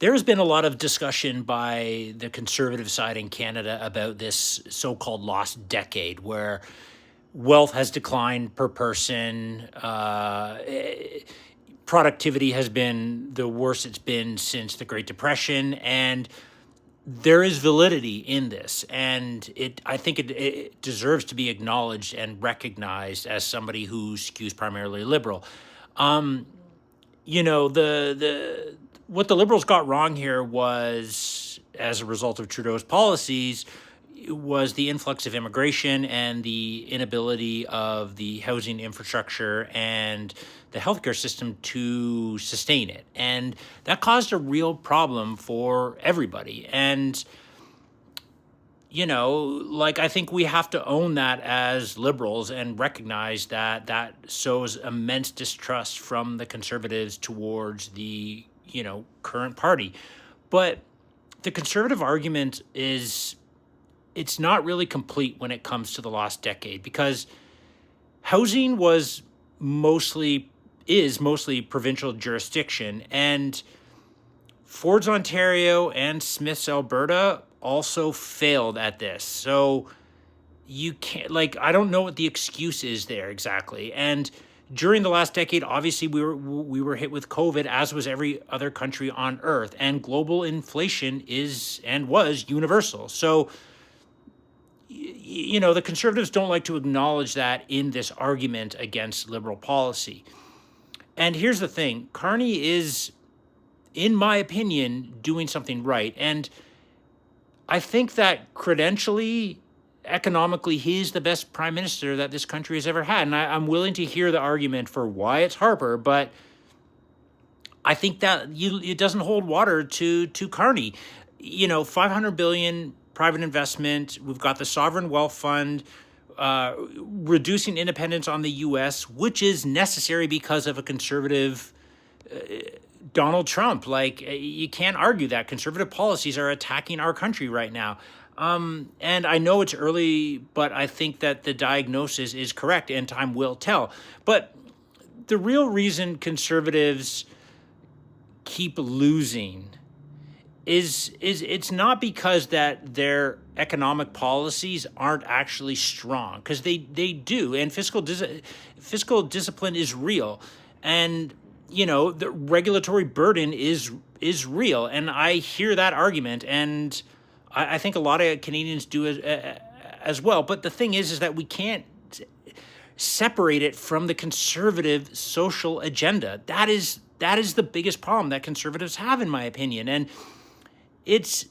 There has been a lot of discussion by the conservative side in Canada about this so-called lost decade where wealth has declined per person. Productivity has been the worst it's been since the Great Depression. And there is validity in this. And I think it deserves to be acknowledged and recognized as somebody who skews primarily liberal. Um, the what the liberals got wrong here was, as a result of Trudeau's policies, was the influx of immigration and the inability of the housing infrastructure and the healthcare system to sustain it. And that caused a real problem for everybody. And I think we have to own that as liberals and recognize that that sows immense distrust from the conservatives towards the, current party. But the conservative argument is it's not really complete when it comes to the last decade because housing is mostly provincial jurisdiction, and Ford's Ontario and Smith's Alberta also failed at this. So you can't, I don't know what the excuse is there exactly. And during the last decade, obviously we were hit with COVID, as was every other country on earth, and global inflation is and was universal. So the conservatives don't like to acknowledge that in this argument against liberal policy. And here's the thing, Carney is, in my opinion, doing something right. And I think that credentially, economically, he's the best prime minister that this country has ever had. And I'm willing to hear the argument for why it's Harper, but I think that it doesn't hold water to Carney. 500 billion private investment. We've got the sovereign wealth fund, reducing independence on the U.S., which is necessary because of a conservative Donald Trump. You can't argue that conservative policies are attacking our country right now. And I know it's early, but I think that the diagnosis is correct and time will tell. But the real reason conservatives keep losing is it's not because that their economic policies aren't actually strong, because they do, and fiscal discipline is real, and the regulatory burden is real, and I hear that argument, and I think a lot of Canadians do as well. But the thing is that we can't separate it from the conservative social agenda. That is the biggest problem that conservatives have, in my opinion. And it's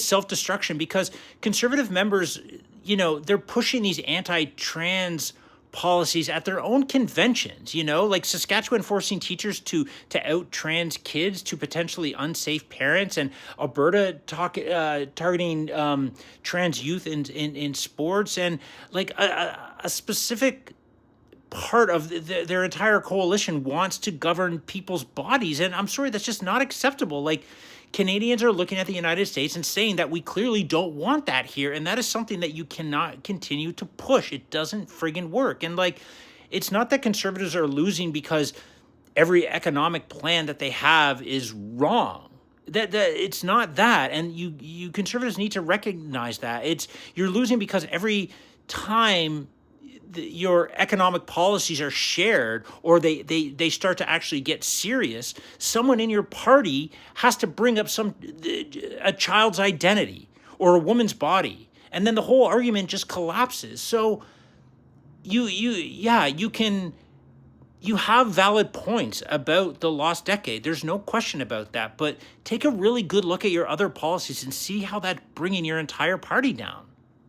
self-destruction, because conservative members, they're pushing these anti-trans policies at their own conventions, like Saskatchewan forcing teachers to out trans kids to potentially unsafe parents, and Alberta targeting trans youth in sports, and a specific part of their entire coalition wants to govern people's bodies. And I'm sorry, that's just not acceptable. Canadians are looking at the United States and saying that we clearly don't want that here. And that is something that you cannot continue to push. It doesn't friggin' work. And it's not that conservatives are losing because every economic plan that they have is wrong. That it's not that. And you conservatives need to recognize that. You're losing because every time your economic policies are shared, or they start to actually get serious, someone in your party has to bring up a child's identity or a woman's body, and then the whole argument just collapses. So you have valid points about the lost decade. There's no question about that. But take a really good look at your other policies and see how that's bringing your entire party down.